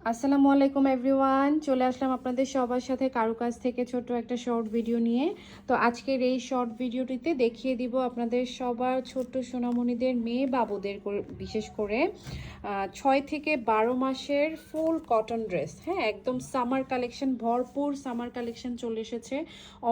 আসসালামু আলাইকুম এভরিওয়ান, চলে আসলাম আপনাদের সবার সাথে কারুকাজ থেকে ছোট একটা শর্ট ভিডিও নিয়ে। তো আজকের এই শর্ট ভিডিওটিতে দেখিয়ে দিব আপনাদের সবার ছোট্ট সোনামণিদের মেয়ে বাবুদের বিশেষ করে 6 থেকে 12 মাসের ফুল কটন ড্রেস। হ্যাঁ, একদম সামার কালেকশন, ভরপুর সামার কালেকশন চলে এসেছে।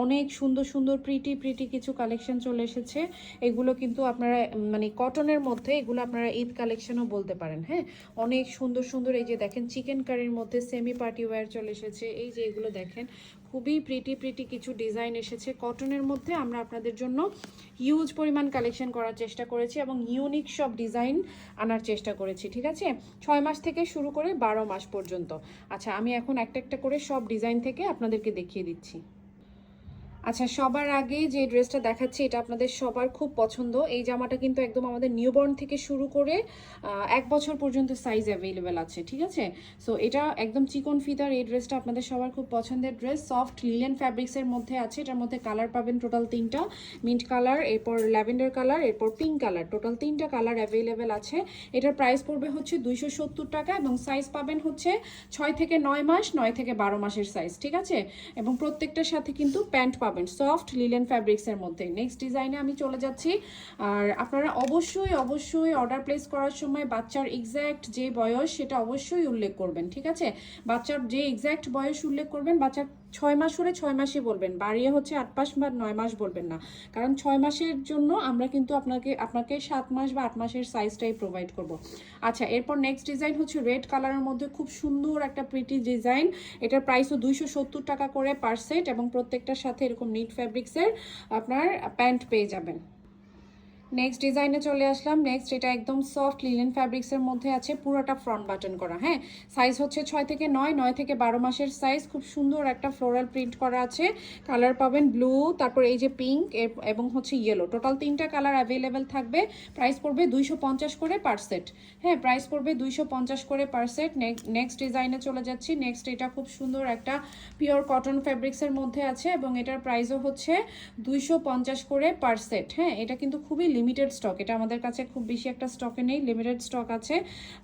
অনেক সুন্দর সুন্দর প্রিটি কিছু কালেকশন চলে এসেছে। এগুলো কিন্তু আপনারা মানে কটনের মধ্যে, এগুলো আপনারা ঈদ কালেকশনও বলতে পারেন। হ্যাঁ, অনেক সুন্দর সুন্দর, এই যে দেখেন চিকেন কারির মধ্যে সেমি পার্টি ওয়্যার চলে এসেছে। এই যে এগুলো দেখেন, খুবই প্রিটি কিছু ডিজাইন এসেছে কটনের মধ্যে। আমরা আপনাদের জন্য হিউজ পরিমাণ কালেকশন করার চেষ্টা করেছি এবং ইউনিক সব ডিজাইন আনার চেষ্টা করেছি। ঠিক আছে, 6 মাস থেকে শুরু করে 12 মাস পর্যন্ত। আচ্ছা, আমি এখন একটা একটা করে সব ডিজাইন থেকে আপনাদেরকে দেখিয়ে দিচ্ছি। আচ্ছা, সবার আগে যে ড্রেসটা দেখাচ্ছি এটা আপনাদের সবার খুব পছন্দ। এই জামাটা কিন্তু একদম আমাদের নিউবর্ন থেকে শুরু করে 1 বছর পর্যন্ত সাইজ অ্যাভেলেবেল আছে। ঠিক আছে, সো এটা একদম চিকন ফিতার এই ড্রেসটা আপনাদের সবার খুব পছন্দের ড্রেস। সফট লিলেন ফ্যাব্রিক্সের মধ্যে আছে। এটার মধ্যে কালার পাবেন টোটাল 3টা, মিন্ট কালার, এরপর ল্যাভেন্ডার কালার, এরপর পিঙ্ক কালার, টোটাল 3টা কালার অ্যাভেলেবেল আছে। এটার প্রাইস পড়বে হচ্ছে 270 টাকা এবং সাইজ পাবেন হচ্ছে 6 থেকে 9 মাস, 9 থেকে 12 মাসের সাইজ। ঠিক আছে, এবং প্রত্যেকটার সাথে কিন্তু প্যান্ট পাবেন সফট লিলেন ফ্যাব্রিক্সের মধ্যে। নেক্সট ডিজাইনে আমি চলে যাচ্ছি। আর আপনারা অবশ্যই অর্ডার প্লেস করার সময় বাচ্চার এক্স্যাক্ট যে বয়স সেটা অবশ্যই উল্লেখ করবেন। ঠিক আছে, বাচ্চার যে এক্স্যাক্ট বয়স উল্লেখ করবেন, বাচ্চার 6 মাস হলে 6 মাসই বলবেন, বাড়িয়ে হচ্ছে 8 মাস বা 9 মাস বলবেন না। কারণ 6 মাসের জন্য আমরা কিন্তু আপনাকে 7 মাস বা 8 মাসের সাইজটাই প্রোভাইড করব। আচ্ছা, এরপর নেক্সট ডিজাইন হচ্ছে রেড কালারের মধ্যে খুব সুন্দর একটা প্রিটি ডিজাইন। এটার প্রাইসও 270 টাকা করে পার সেট এবং প্রত্যেকটার সাথে এরকম নিট ফ্যাব্রিক্সের আপনার প্যান্ট পেয়ে যাবেন। নেক্সট ডিজাইনে চলে আসলাম। নেক্সট এটা একদম সফট লিলেন ফ্যাব্রিক্সের মধ্যে আছে, পুরোটা ফ্রন্ট বাটন করা। হ্যাঁ, সাইজ হচ্ছে 6 থেকে 9, 9 থেকে 12 মাসের সাইজ। খুব সুন্দর একটা ফ্লোরাল প্রিন্ট করা আছে। কালার পাবেন ব্লু, তারপর এই যে পিঙ্ক এবং হচ্ছে ইয়েলো, টোটাল 3টা কালার অ্যাভেলেবেল থাকবে। প্রাইস পড়বে 250 করে পার সেট। হ্যাঁ, প্রাইস পড়বে 250 করে পার সেট। নেক্সট ডিজাইনে চলে যাচ্ছি। নেক্সট এটা খুব সুন্দর একটা পিওর কটন ফ্যাব্রিক্সের মধ্যে আছে এবং এটার প্রাইসও হচ্ছে 250 করে পার সেট। হ্যাঁ, এটা কিন্তু খুবই লিমিটেড স্টক, এটা আমাদের কাছে খুব বেশি একটা স্টকে নেই, লিমিটেড স্টক আছে।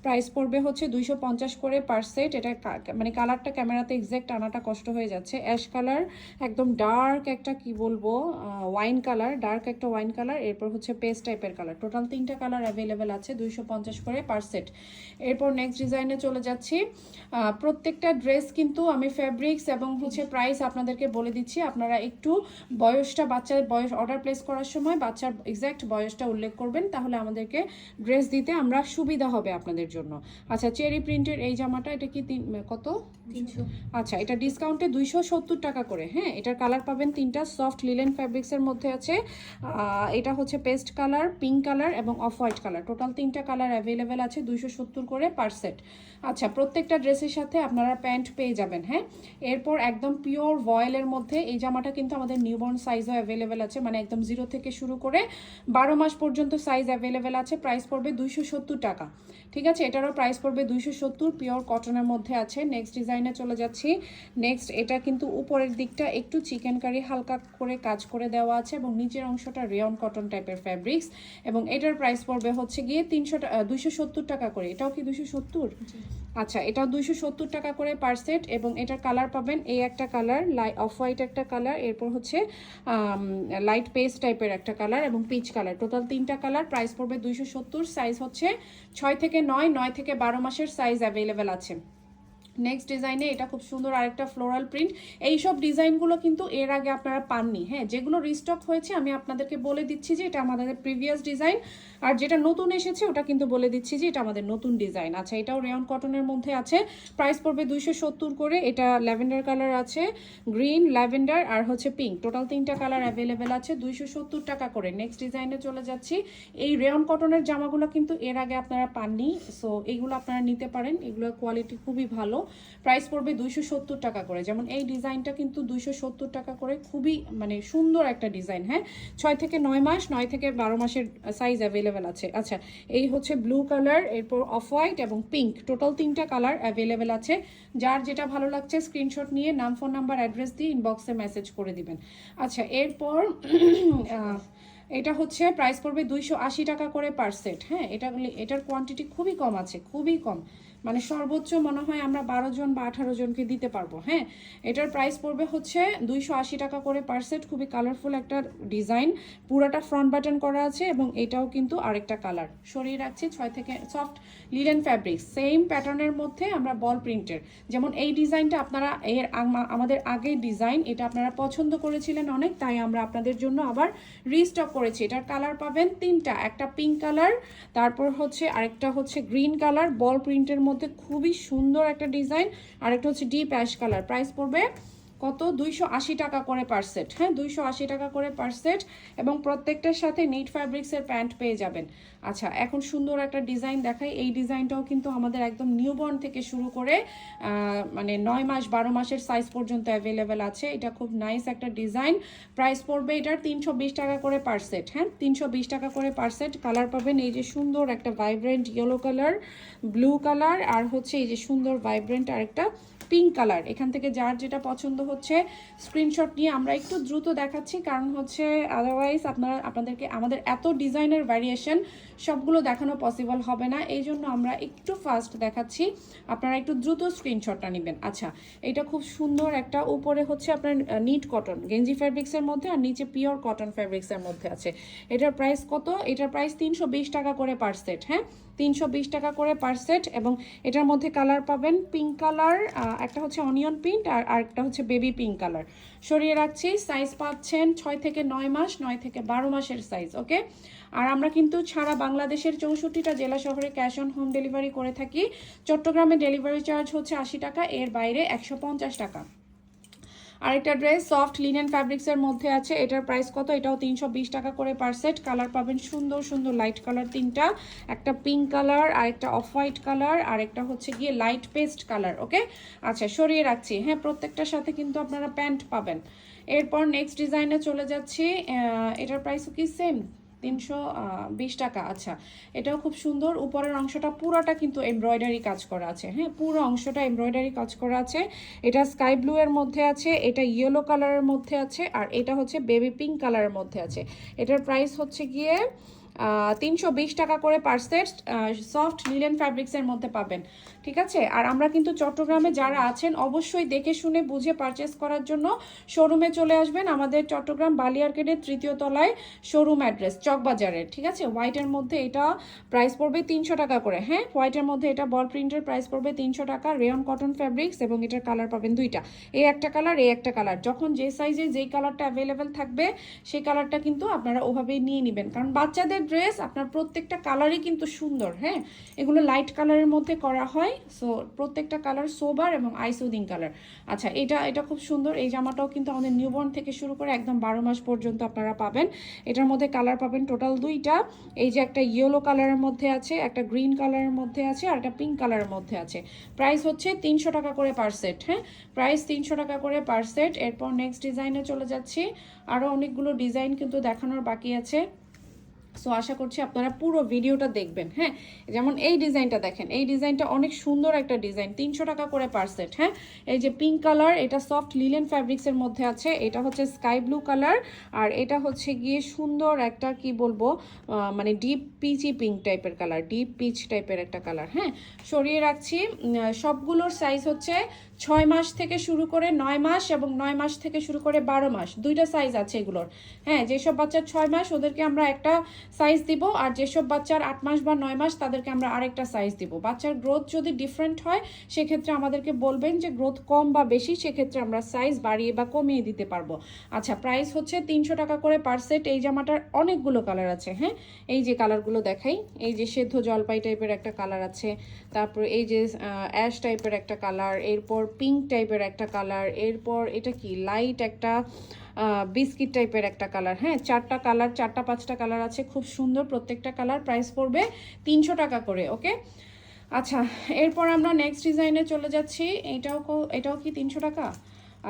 প্রাইস পড়বে হচ্ছে 250 করে পার সেট। এটা মানে কালারটা ক্যামেরাতে এক্সাক্ট আনাটা কষ্ট হয়ে যাচ্ছে। অ্যাশ কালার, একদম ডার্ক একটা কি বলবো ওয়াইন কালার, ডার্ক একটা ওয়াইন কালার, এরপর হচ্ছে পেস্ট টাইপের কালার। টোটাল 3টা কালার অ্যাভেলেবেল আছে, 250 করে পার সেট। এরপর নেক্সট ডিজাইনে চলে যাচ্ছি। প্রত্যেকটা ড্রেস কিন্তু আমি ফ্যাব্রিক্স এবং হচ্ছে প্রাইস আপনাদেরকে বলে দিচ্ছি। আপনারা একটু বয়সটা, বাচ্চার বয়স অর্ডার প্লেস করার সময় বাচ্চার এক্স্যাক্ট বয়সটা উল্লেখ করবেন, তাহলে আমাদেরকে ড্রেস দিতে আমরা সুবিধা হবে আপনাদের জন্য। আচ্ছা, চেরি প্রিন্টের এই জামাটা, এটা কি কত? 300। আচ্ছা, এটা ডিসকাউন্টে 270 টাকা করে। হ্যাঁ, এটার কালার পাবেন 3টা, সফট লিলেন ফ্যাব্রিক্সের মধ্যে আছে। এটা হচ্ছে পেস্ট কালার, পিঙ্ক কালার এবং অফ হোয়াইট কালার, টোটাল 3টা কালার অ্যাভেলেবেল আছে, 270 করে পার সেট। আচ্ছা, প্রত্যেকটা ড্রেসের সাথে আপনারা প্যান্ট পেয়ে যাবেন। হ্যাঁ, এরপর একদম পিওর ভয়েলের মধ্যে এই জামাটা কিন্তু আমাদের নিউবর্ন সাইজও অ্যাভেলেবেল আছে, মানে একদম 0 থেকে শুরু করে 12 মাস পর্যন্ত সাইজ অ্যাভেলেবেল আছে। প্রাইস পড়বে 270 টাকা। ঠিক আছে, এটারও প্রাইস পড়বে 270, পিওর কটনের মধ্যে আছে। নেক্সট ডিজাইনে চলে যাচ্ছি। নেক্সট এটা কিন্তু উপরের দিকটা একটু চিকেন কারি হালকা করে কাজ করে দেওয়া আছে এবং নিচের অংশটা রেয়ন কটন টাইপের ফ্যাব্রিক্স এবং এটার প্রাইস পড়বে হচ্ছে গিয়ে 270 টাকা করে। এটাও কি 270? আচ্ছা, এটাও 270 টাকা করে পার সেট এবং এটার কালার পাবেন এই একটা কালার, অফ হোয়াইট একটা কালার, এরপর হচ্ছে লাইট পেস্ট টাইপের একটা কালার এবং পিচ কালার, টোটাল 3টা কালার। প্রাইস পড়বে 270, সাইজ হচ্ছে 6 থেকে 9, 9 থেকে 12 মাসের সাইজ অ্যাভেলেবেল আছে। নেক্সট ডিজাইনে এটা খুব সুন্দর আরেকটা ফ্লোরাল প্রিন্ট। এইসব ডিজাইনগুলো কিন্তু এর আগে আপনারা পাননি। হ্যাঁ, যেগুলো রিস্টক হয়েছে আমি আপনাদেরকে বলে দিচ্ছি যে এটা আমাদের প্রিভিয়াস ডিজাইন, আর যেটা নতুন এসেছে ওটা কিন্তু বলে দিচ্ছি যে এটা আমাদের নতুন ডিজাইন। আচ্ছা, এটাও রেয়ন কটনের মধ্যে আছে। প্রাইস পড়বে 270 করে। এটা ল্যাভেন্ডার কালার আছে, গ্রিন, ল্যাভেন্ডার আর হচ্ছে পিঙ্ক, টোটাল 3টা কালার অ্যাভেলেবেল আছে, 270 টাকা করে। নেক্সট ডিজাইনে চলে যাচ্ছি। এই রেয়ন কটনের জামাগুলো কিন্তু এর আগে আপনারা পাননি, সো এইগুলো আপনারা নিতে পারেন, এগুলোর কোয়ালিটি খুবই ভালো। প্রাইস পড়বে 270 টাকা করে। যেমন এই ডিজাইনটা কিন্তু 270 টাকা করে, খুবই মানে সুন্দর একটা ডিজাইন। হ্যাঁ, 6 থেকে 9 মাস, 9 থেকে 12 মাসের সাইজ অ্যাভেলেবেল আছে। আচ্ছা, এই হচ্ছে ব্লু কালার, এরপর অফ হোয়াইট এবং পিঙ্ক, টোটাল 3টা কালার অ্যাভেলেবেল আছে। যার যেটা ভালো লাগছে স্ক্রিনশট নিয়ে নাম, ফোন নাম্বার, অ্যাড্রেস দিয়ে ইনবক্সে মেসেজ করে দিবেন। আচ্ছা, এরপর এটা হচ্ছে প্রাইস পড়বে 280 টাকা করে পার সেট। হ্যাঁ, এটার কোয়ান্টিটি খুবই কম আছে, খুবই কম, মানে সর্বোচ্চ মনে হয় আমরা 12 জন বা 18 জনকে দিতে পারবো। হ্যাঁ, এটার প্রাইস পড়বে হচ্ছে 280 টাকা করে পার সেট। খুবই কালারফুল একটা ডিজাইন, পুরাটা ফ্রন্ট বাটন করা আছে এবং এটাও কিন্তু আরেকটা কালার। সরিয়ে রাখছি 6 থেকে সফট লিলেন ফ্যাব্রিক, সেম প্যাটার্নের মধ্যে আমরা বল প্রিন্টের। যেমন এই ডিজাইনটা আপনারা আমাদের আগের ডিজাইন, এটা আপনারা পছন্দ করেছিলেন অনেক, তাই আমরা আপনাদের জন্য আবার রিস্টক করেছি। এটার কালার পাবেন 3টা, একটা পিঙ্ক কালার, তারপর হচ্ছে আরেকটা হচ্ছে গ্রিন কালার বল প্রিন্টের মধ্যে, খুবই সুন্দর একটা ডিজাইন, আরেকটা হচ্ছে ডিপ অ্যাশ কালার। প্রাইস পড়বে কত? 280 টাকা করে পার সেট। হ্যাঁ, 280 টাকা করে পার সেট এবং প্রত্যেকটার সাথে নিট ফ্যাব্রিক্সের প্যান্ট পেয়ে যাবেন। আচ্ছা, এখন সুন্দর একটা ডিজাইন দেখাই। এই ডিজাইনটাও কিন্তু আমাদের একদম নিউবর্ন থেকে শুরু করে মানে 9 মাস 12 মাসের সাইজ পর্যন্ত অ্যাভেলেবেল আছে। এটা খুব নাইস একটা ডিজাইন। প্রাইস পড়বে এটার 320 টাকা করে পার সেট। হ্যাঁ, 320 টাকা করে পার সেট। কালার পাবেন এই যে সুন্দর একটা vibrant yellow colour, blue colour, আর হচ্ছে এই যে সুন্দর ভাইব্রেন্ট আরেকটা পিঙ্ক কালার। এখান থেকে যার যেটা পছন্দ হচ্ছে স্ক্রিনশট নিয়ে আমরা একটু দ্রুত দেখাচ্ছি, কারণ হচ্ছে আদারওয়াইজ আপনাদেরকে আমাদের এত ডিজাইনের ভ্যারিয়েশন সবগুলো দেখানো পসিবল হবে না, এই জন্য আমরা একটু ফাস্ট দেখাচ্ছি, আপনারা একটু দ্রুত স্ক্রিনশটটা নেবেন। আচ্ছা, এটা খুব সুন্দর একটা, উপরে হচ্ছে আপনার নিট কটন গেঞ্জি ফ্যাব্রিক্সের মধ্যে আর নিচে পিওর কটন ফ্যাব্রিক্সের মধ্যে আছে। এটার প্রাইস কত? এটার প্রাইস 320 টাকা করে পার সেট। হ্যাঁ, 320 টাকা করে পার সেট এবং এটার মধ্যে কালার পাবেন পিঙ্ক কালার, একটা হচ্ছে অনিয়ন পিঙ্ক আর একটা হচ্ছে বেবি পিঙ্ক কালার। সরিয়ে রাখছি। সাইজ পাচ্ছেন 6 থেকে 9 মাস, 9 থেকে 12 মাসের সাইজ। ওকে, আর আমরা কিন্তু সারা বাংলাদেশের 64টা জেলা শহরে ক্যাশ অন হোম ডেলিভারি করে থাকি। চট্টগ্রামে ডেলিভারি চার্জ হচ্ছে 80 টাকা, এর বাইরে 150 টাকা। আরেকটা ড্রেস সফট লিনেন ফ্যাব্রিক্সের মধ্যে আছে, এটার প্রাইস কত? এটাও 320 টাকা করে পার সেট। কালার পাবেন সুন্দর সুন্দর লাইট কালার 3টা, একটা পিঙ্ক কালার, আরেকটা অফ হোয়াইট কালার, আরেকটা হচ্ছে গিয়ে লাইট পেস্ট কালার। ওকে, আচ্ছা সরিয়ে রাখছি। হ্যাঁ, প্রত্যেকটার সাথে কিন্তু আপনারা প্যান্ট পাবেন। এরপর নেক্সট ডিজাইনে চলে যাচ্ছি। এটার প্রাইসও কি সেম? 320 টাকা। আচ্ছা, এটাও খুব সুন্দর। উপরের অংশটা পুরোটা কিন্তু এমব্রয়ডারি কাজ করা আছে। হ্যাঁ, পুরো অংশটা এমব্রয়ডারি কাজ করা আছে। এটা স্কাই ব্লু এর মধ্যে আছে, এটা ইয়েলো কালারের মধ্যে আছে, আর এটা হচ্ছে বেবি পিঙ্ক কালারের মধ্যে আছে। এটার প্রাইস হচ্ছে গিয়ে 320 টাকা করে পার সেট। সফট লিলেন ফ্যাব্রিক্সের মধ্যে পাবেন। ঠিক আছে, আর আমরা কিন্তু চট্টগ্রামে যারা আছেন অবশ্যই দেখে শুনে বুঝে পারচেস করার জন্য শোরুমে চলে আসবেন। আমাদের চট্টগ্রাম বালিয়ারকেটের 3য় তলায় শোরুম অ্যাড্রেস, চকবাজারের। ঠিক আছে, হোয়াইটের মধ্যে এটা প্রাইস পড়বে 300 টাকা করে। হ্যাঁ, হোয়াইটের মধ্যে এটা বল প্রিন্টের প্রাইস পড়বে 300 টাকা। রেয়ন কটন ফ্যাব্রিক্স এবং এটার কালার পাবেন 2টা, এই একটা কালার, এই একটা কালার। যখন যে সাইজে যেই কালারটা অ্যাভেলেবেল থাকবে সেই কালারটা কিন্তু আপনারা ওভাবেই নিয়ে নেবেন, কারণ বাচ্চাদের ড্রেস আপনার প্রত্যেকটা কালারই কিন্তু সুন্দর। হ্যাঁ, এগুলো লাইট কালারের মধ্যে করা হয়, সো প্রত্যেকটা কালার সোবার এবং আইসুদিং কালার। আচ্ছা, এটা খুব সুন্দর। এই জামাটাও কিন্তু আমাদের নিউবর্ন থেকে শুরু করে একদম 12 মাস পর্যন্ত আপনারা পাবেন। এটার মধ্যে কালার পাবেন টোটাল 2টা। এই যে একটা ইয়েলো কালারের মধ্যে আছে, একটা গ্রিন কালারের মধ্যে আছে, আর একটা পিঙ্ক কালারের মধ্যে আছে। প্রাইস হচ্ছে 300 টাকা করে পার সেট। হ্যাঁ, প্রাইস 300 টাকা করে পার সেট। এরপর নেক্সট ডিজাইনে চলে যাচ্ছি। আরও অনেকগুলো ডিজাইন কিন্তু দেখানোর বাকি আছে, সো আশা করছি আপনারা পুরো ভিডিওটা দেখবেন। হ্যাঁ, যেমন এই ডিজাইনটা দেখেন, এই ডিজাইনটা অনেক সুন্দর একটা ডিজাইন, 300 টাকা করে পার সেট। হ্যাঁ, এই যে পিঙ্ক কালার, এটা সফট লিলেন ফ্যাব্রিক্সের মধ্যে আছে, এটা হচ্ছে স্কাই ব্লু কালার, আর এটা হচ্ছে গিয়ে সুন্দর একটা কি বলবো মানে ডিপ পিচি পিঙ্ক টাইপের কালার, ডিপ পিচ টাইপের একটা কালার। হ্যাঁ, সরিয়ে রাখছি। সবগুলোর সাইজ হচ্ছে 6 মাস থেকে শুরু করে 9 মাস এবং 9 মাস থেকে শুরু করে 12 মাস, 2টা সাইজ আছে এগুলোর। হ্যাঁ, যেসব বাচ্চার 6 মাস ওদেরকে আমরা একটা সাইজ দিব, আর যেসব বাচ্চার 8 মাস বা 9 মাস তাদেরকে আমরা আরেকটা সাইজ দিব। বাচ্চার গ্রোথ যদি ডিফারেন্ট হয় সেক্ষেত্রে আমাদেরকে বলবেন যে গ্রোথ কম বা বেশি, সেক্ষেত্রে আমরা সাইজ বাড়িয়ে বা কমিয়ে দিতে পারবো। আচ্ছা, প্রাইস হচ্ছে 300 টাকা করে পার সেট। এই জামাটার অনেকগুলো কালার আছে। হ্যাঁ, এই যে কালারগুলো দেখাই, এই যে সেদ্ধ জলপাই টাইপের একটা কালার আছে, তারপর এই যে অ্যাশ টাইপের একটা কালার, এরপর পিঙ্ক টাইপের একটা কালার, এরপর এটা কি লাইট একটা বিস্কিট টাইপের একটা কালার। হ্যাঁ, 4টা কালার, 4টা 5টা কালার আছে, খুব সুন্দর প্রত্যেকটা কালার। প্রাইস পড়বে 300 টাকা করে। ওকে, আচ্ছা, এরপর আমরা নেক্সট ডিজাইনে চলে যাচ্ছি। এটাও কি 300 টাকা?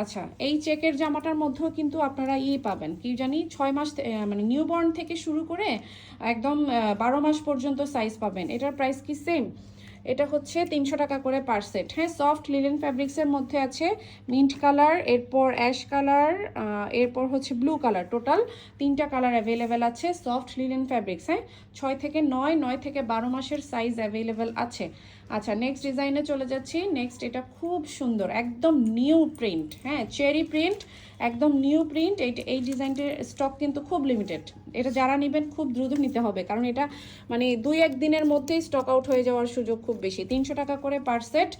আচ্ছা, এই চেকের জামাটার মধ্যেও কিন্তু আপনারা পাবেন, কি জানি 6 মাস মানে নিউবর্ন থেকে শুরু করে একদম 12 মাস পর্যন্ত সাইজ পাবেন। এটার প্রাইস কি সেম? এটা হচ্ছে 300 টাকা করে পার সেট। হ্যাঁ, সফট লিলেন ফ্যাব্রিক্সের মধ্যে আছে, মিন্ট কালার, এরপর অ্যাশ কালার, এরপর হচ্ছে ব্লু কালার। টোটাল 3টা কালার অ্যাভেলেবেল আছে। Soft linen fabrics. হ্যাঁ, 6 থেকে 9, 9 থেকে 12 মাসের সাইজ অ্যাভেলেবেল আছে। আচ্ছা নেক্সট ডিজাইনে চলে যাচ্ছি। নেক্সট এটা খুব সুন্দর একদম নিউ প্রিন্ট, হ্যাঁ চেরি প্রিন্ট, একদম নিউ প্রিন্ট। এই ডিজাইনটার স্টক কিন্তু খুব লিমিটেড। এটা যারা নেবেন খুব দ্রুত নিতে হবে, কারণ এটা মানে 2-1 দিনের মধ্যেই স্টক আউট হয়ে যাওয়ার সুযোগ খুব বেশি। 300 টাকা করে পার সেট।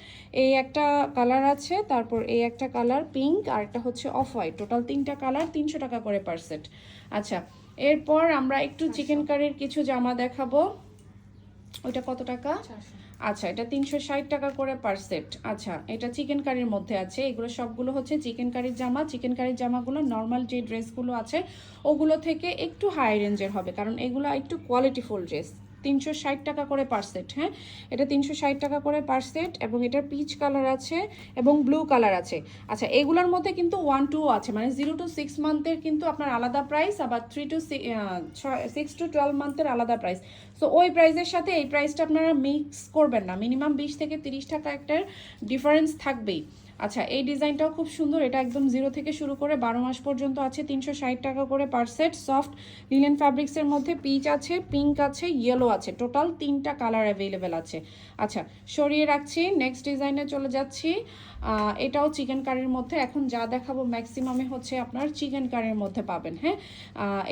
এই একটা কালার আছে, তারপর এই একটা কালার পিঙ্ক, আর একটা হচ্ছে অফ হোয়াইট, টোটাল 3টা কালার 300 টাকা করে পার সেট। আচ্ছা এরপর আমরা একটু চিকেন কারির কিছু জামা দেখাবো। ওইটা কত টাকা? আচ্ছা এটা 360 টাকা করে পার সেট। আচ্ছা এটা চিকেন কারির মধ্যে আছে, এগুলো সবগুলো হচ্ছে চিকেন কারির জামা। চিকেন কারির জামাগুলো নর্মাল যে ড্রেসগুলো আছে ওগুলো থেকে একটু হাই রেঞ্জের হবে, কারণ এগুলো একটু কোয়ালিটিফুল ড্রেস। 360 টাকা করে পার সেট, হ্যাঁ এটা 360 টাকা করে পার সেট, এবং এটার পিচ কালার আছে এবং ব্লু কালার আছে। আচ্ছা এগুলোর মধ্যে কিন্তু 1-2 আছে, মানে 0 to 6 মান্থের কিন্তু আপনার আলাদা প্রাইস, আবার 6 to 12 মান্থের আলাদা প্রাইস। সো ওই প্রাইসের সাথে এই প্রাইসটা আপনারা মিক্স করবেন না, মিনিমাম 20 থেকে 30 টাকা একটা ডিফারেন্স থাকবেই। আচ্ছা এই ডিজাইনটাও খুব সুন্দর, এটা একদম 0 থেকে শুরু করে 12 মাস পর্যন্ত আছে, 360 টাকা করে পার সেট। সফট লিনেন ফ্যাব্রিক্সের মধ্যে পিচ আছে, পিঙ্ক আছে, ইয়েলো আছে, টোটাল 3টা কালার অ্যাভেলেবেল আছে। আচ্ছা সরিয়ে রাখছি, নেক্সট ডিজাইনে চলে যাচ্ছি। এটাও চিকেন কারির মধ্যে, এখন যা দেখাবো ম্যাক্সিমামে হচ্ছে আপনার চিকেন কারির মধ্যে পাবেন, হ্যাঁ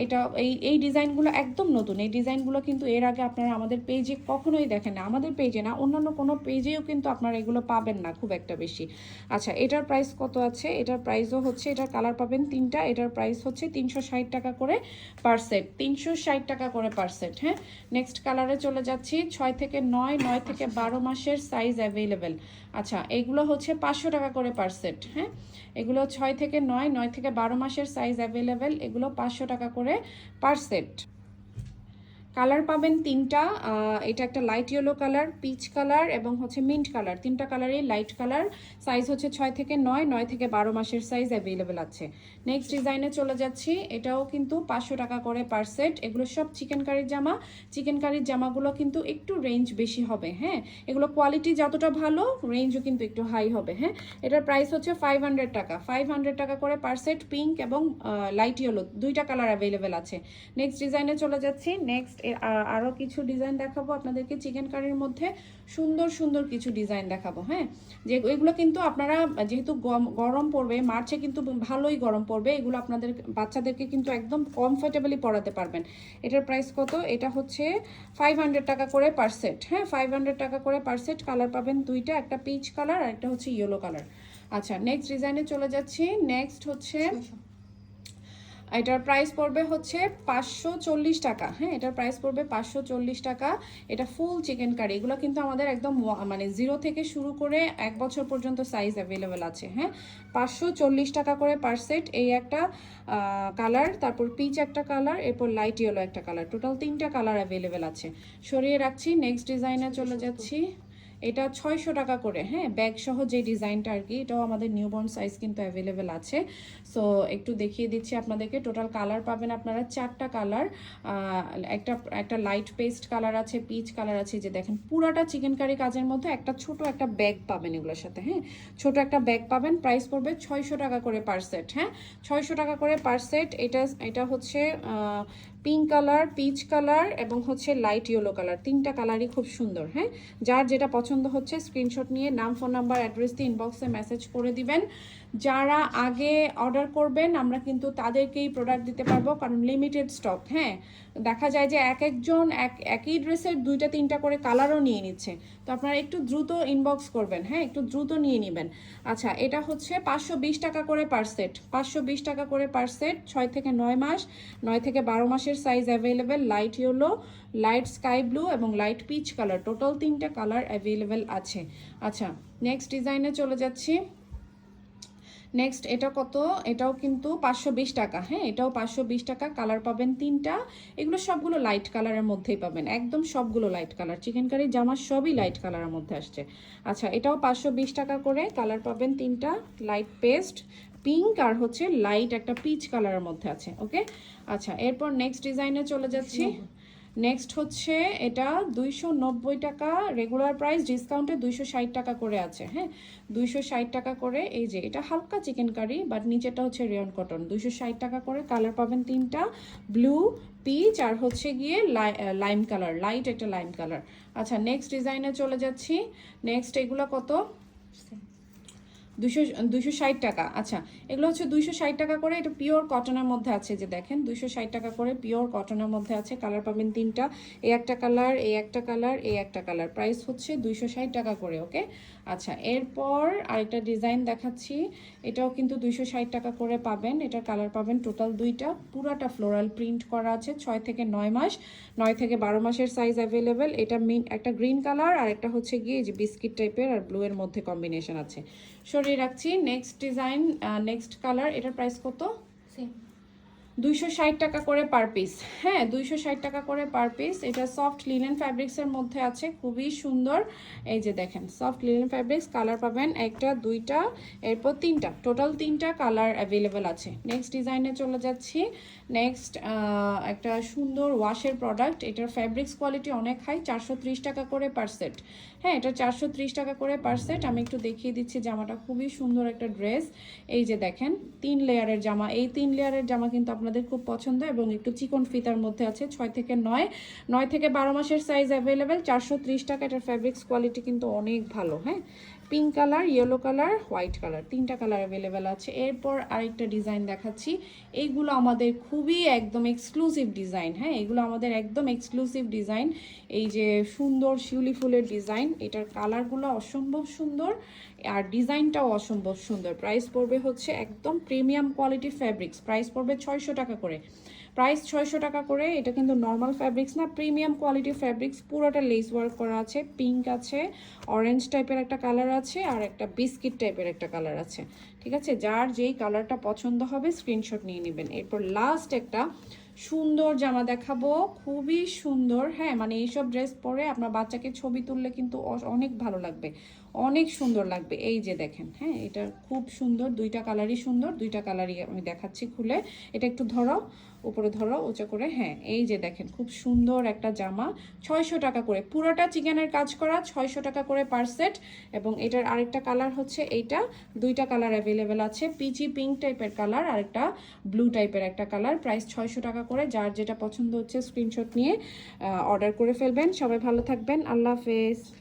এটা এই ডিজাইনগুলো একদম নতুন। এই ডিজাইনগুলো কিন্তু এর আগে আপনারা আমাদের পেজে কখনোই দেখেন না, আমাদের পেজে না অন্যান্য কোনো পেজেও কিন্তু আপনারা এগুলো পাবেন না খুব একটা বেশি। আচ্ছা এটার প্রাইস কত আছে? এটার প্রাইসও হচ্ছে, এটার কালার পাবেন 3টা, এটার প্রাইস হচ্ছে 360 টাকা করে পার সেট, 360 টাকা করে পার সেট। হ্যাঁ নেক্সট কালারে চলে যাচ্ছি। 6 থেকে 9, 9 থেকে 12 মাসের সাইজ অ্যাভেলেবেল। আচ্ছা এগুলো হচ্ছে 500 টাকা করে পার সেট। হ্যাঁ এগুলো 6 থেকে 9, 9 থেকে 12 মাসের সাইজ অ্যাভেলেবেল, এগুলো 500 টাকা করে পার সেট। কালার পাবেন 3টা, এটা একটা light yellow colour, peach colour এবং হচ্ছে মিন্ট কালার, 3টা কালারই লাইট কালার। সাইজ হচ্ছে 6 থেকে 9, 9 থেকে 12 মাসের সাইজ অ্যাভেলেবেল আছে। নেক্সট ডিজাইনে চলে যাচ্ছি। এটাও কিন্তু 500 টাকা করে পার সেট। এগুলো সব চিকেন কারির জামা। চিকেন কারির জামাগুলো কিন্তু একটু রেঞ্জ বেশি হবে, হ্যাঁ এগুলো কোয়ালিটি যতটা ভালো রেঞ্জও কিন্তু একটু হাই হবে। হ্যাঁ এটার প্রাইস হচ্ছে 500 টাকা, 500 টাকা করে পার সেট। পিঙ্ক এবং লাইট ইয়েলো 2টা কালার অ্যাভেলেবেল আছে। নেক্সট ডিজাইনে চলে যাচ্ছি। নেক্সট আরও কিছু ডিজাইন দেখাবো আপনাদেরকে চিকেন কারির মধ্যে, সুন্দর সুন্দর কিছু ডিজাইন দেখাবো। হ্যাঁ যে এগুলো কিন্তু আপনারা যেহেতু গরম পড়বে, মার্চে কিন্তু ভালোই গরম পড়বে, এগুলো আপনাদের বাচ্চাদেরকে কিন্তু একদম কমফোর্টেবলি পরাতে পারবেন। এটার প্রাইস কত? এটা হচ্ছে 500 টাকা করে পার সেট। হ্যাঁ 500 টাকা করে পার সেট। কালার পাবেন 2টা, একটা পিচ কালার আর একটা হচ্ছে ইয়েলো কালার। আচ্ছা নেক্সট ডিজাইনে চলে যাচ্ছি। নেক্সট হচ্ছে এটার প্রাইস পড়বে হচ্ছে 540 টাকা। হ্যাঁ এটার প্রাইস পড়বে 540 টাকা। এটা ফুল চিকেন কারি, এগুলো কিন্তু আমাদের একদম মানে 0 থেকে শুরু করে 1 বছর পর্যন্ত সাইজ অ্যাভেলেবেল আছে। হ্যাঁ 540 টাকা করে পার সেট। এই একটা কালার, তারপর পিচ একটা কালার, এরপর লাইট ইয়েলো একটা কালার, টোটাল 3টা কালার অ্যাভেলেবেল আছে। সরিয়ে রাখছি, নেক্সট ডিজাইনে চলে যাচ্ছি। এটা 600 টাকা করে, হ্যাঁ ব্যাগ সহ যে ডিজাইনটা আর কি, এটাও আমাদের নিউবর্ন সাইজ কিন্তু অ্যাভেলেবেল আছে। সো একটু দেখিয়ে দিচ্ছি আপনাদেরকে। টোটাল কালার পাবেন আপনারা 4টা কালার। একটা লাইট পেস্ট কালার আছে, পিচ কালার আছে, যে দেখেন পুরাটা চিকেন কারি কাজের মধ্যে একটা ছোট একটা ব্যাগ পাবেন এগুলোর সাথে। হ্যাঁ ছোট একটা ব্যাগ পাবেন, প্রাইস পড়বে 600 টাকা করে পার সেট। হ্যাঁ 600 টাকা করে পার সেট। এটা হচ্ছে পিঙ্ক কালার, পিচ কালার এবং হচ্ছে লাইট ইয়েলো কালার, 3টা কালারই খুব সুন্দর। হ্যাঁ যার যেটা পছন্দ হচ্ছে স্ক্রিনশট নিয়ে নাম, ফোন নাম্বার, অ্যাড্রেস দিয়ে ইনবক্সে মেসেজ করে দিবেন। যারা আগে অর্ডার করবেন আমরা কিন্তু তাদেরকেই প্রোডাক্ট দিতে পারবো, কারণ লিমিটেড স্টক। হ্যাঁ দেখা যায় যে একজন একই ড্রেসের 2-3টা করে কালারও নিয়ে নিচ্ছে, তো আপনারা একটু দ্রুত ইনবক্স করবেন। হ্যাঁ একটু দ্রুত নিয়ে নেবেন। আচ্ছা এটা হচ্ছে 520 টাকা করে পার সেট, 520 টাকা করে পার সেট। 6 থেকে 9 মাস, 9 থেকে 12 মাসের size available. Light yellow, light sky blue এবং লাইট পিচ কালার, টোটাল 3টা কালার অ্যাভেলেবেল আছে। আচ্ছা নেক্সট ডিজাইনে চলে যাচ্ছি। নেক্সট এটা কত? এটাও কিন্তু 520 টাকা। হ্যাঁ এটাও 520 টাকা। কালার পাবেন 3টা, এগুলো সবগুলো লাইট কালারের মধ্যেই পাবেন, একদম সবগুলো লাইট কালার। চিকেন কারি জামা সবই লাইট কালারের মধ্যে আসছে। আচ্ছা এটাও 520 টাকা করে। কালার পাবেন 3টা, লাইট পেস্ট, পিঙ্ক আর হচ্ছে লাইট একটা পিচ কালারের মধ্যে আছে। ওকে আচ্ছা এরপর নেক্সট ডিজাইনে চলে যাচ্ছি। নেক্সট হচ্ছে এটা 290 টাকা, রেগুলার প্রাইস ডিসকাউন্টে 260 টাকা করে আছে। হ্যাঁ, 260 টাকা করে। এই যে এটা হালকা চিকেন কারি, বাট নিচেটা হচ্ছে রেয়ন কটন। 260 টাকা করে। কালার পাবেন তিনটা, ব্লু, পিচ আর হচ্ছে গিয়ে লাইম কালার, লাইট একটা লাইম কালার। আচ্ছা, নেক্সট ডিজাইনে চলে যাচ্ছি। নেক্সট এগুলো কত? 260 টাকা। আচ্ছা, এগুলো হচ্ছে 260 টাকা করে। এটা পিওর কটনের মধ্যে আছে, যে দেখেন 260 টাকা করে পিওর কটনের মধ্যে আছে। কালার পাবেন তিনটা, এই একটা কালার, এই একটা কালার, এই একটা কালার। প্রাইস হচ্ছে 260 টাকা করে। ওকে, আচ্ছা, এরপর আরেকটা ডিজাইন দেখাচ্ছি। এটাও কিন্তু 260 টাকা করে পাবেন। এটার কালার পাবেন টোটাল দুইটা, পুরাটা ফ্লোরাল প্রিন্ট করা আছে। 6 থেকে 9 মাস, 9 থেকে 12 মাসের সাইজ অ্যাভেলেবেল। এটা একটা গ্রিন কালার আর একটা হচ্ছে গিয়ে যে বিস্কিট টাইপের আর ব্লু এর মধ্যে কম্বিনেশন আছে। সরিয়ে রাখছি। Next design, next colour. এটার প্রাইস কত? 260 টাকা করে পার পিস। হ্যাঁ, 260 টাকা করে পার পিস। এটা সফট লিনেন ফ্যাব্রিক্সের মধ্যে আছে, খুবই সুন্দর। এই যে দেখেন সফট লিনেন ফ্যাব্রিক্স। কালার পাবেন একটা, দুইটা, এরপর তিনটা, টোটাল তিনটা কালার অ্যাভেলেবেল আছে। নেক্সট ডিজাইনে চলে যাচ্ছি। নেক্সট একটা সুন্দর ওয়াশের প্রোডাক্ট। এটার ফ্যাব্রিক্স কোয়ালিটি অনেক হাই। 430 টাকা করে পার সেট। হ্যাঁ, এটা 430 টাকা করে পার সেট। আমি একটু দেখিয়ে দিচ্ছি জামাটা, খুবই সুন্দর একটা ড্রেস। এই যে দেখেন 3 লেয়ারের জামা। এই 3 লেয়ারের জামা কিন্তু আপনাদের খুব পছন্দ এবং একটু চিকন ফিতার মধ্যে আছে। 6 থেকে 9, 9 থেকে 12 মাসের সাইজ অ্যাভেলেবেল। 430 টাকা। এটার ফ্যাব্রিক্স কোয়ালিটি কিন্তু অনেক ভালো। হ্যাঁ, pink colour, yellow colour, white colour, তিনটা কালার অ্যাভেলেবেল আছে। এরপর আরেকটা ডিজাইন দেখাচ্ছি। এইগুলো আমাদের খুবই একদম এক্সক্লুসিভ ডিজাইন। হ্যাঁ, এগুলো আমাদের একদম এক্সক্লুসিভ ডিজাইন। এই যে সুন্দর শিউলি ফুলের ডিজাইন, এটার কালারগুলো অসম্ভব সুন্দর আর ডিজাইনটাও অসম্ভব সুন্দর। প্রাইস পড়বে হচ্ছে একদম প্রিমিয়াম কোয়ালিটি ফ্যাব্রিক্স। প্রাইস পড়বে 600 টাকা করে। প্রাইস 600 টাকা করে। এটা কিন্তু নর্মাল ফ্যাব্রিক্স না, প্রিমিয়াম কোয়ালিটি ফ্যাব্রিক্স। পুরোটা লেস ওয়ার্ক করা আছে। পিঙ্ক আছে, অরেঞ্জ টাইপের একটা কালার আছে আর একটা বিস্কিট টাইপের একটা কালার আছে। ঠিক আছে, যার যেই কালারটা পছন্দ হবে স্ক্রিনশট নিয়ে নেবেন। এরপর লাস্ট একটা সুন্দর জামা দেখাবো, খুবই সুন্দর। হ্যাঁ, মানে এইসব ড্রেস পরে আপনার বাচ্চাকে ছবি তুললে কিন্তু অনেক ভালো লাগবে, অনেক সুন্দর লাগবে। এই যে দেখেন, হ্যাঁ, এটা খুব সুন্দর। দুইটা কালারই সুন্দর, দুইটা কালারই আমি দেখাচ্ছি খুলে। এটা একটু ধরো, উপরে ধরো উঁচা করে। হ্যাঁ, এই যে দেখেন খুব সুন্দর একটা জামা। 600 টাকা করে, পুরোটা চিকেনের কাজ করা। 600 টাকা করে পার সেট। এবং এটার আরেকটা কালার হচ্ছে এইটা। দুইটা কালার অ্যাভেলেবেল আছে, পিচি পিঙ্ক টাইপের কালার আর একটা ব্লু টাইপের একটা কালার। প্রাইস 600 টাকা করে। যার যেটা পছন্দ হচ্ছে স্ক্রিনশট নিয়ে অর্ডার করে ফেলবেন। সবাই ভালো থাকবেন, আল্লাহ হাফেজ।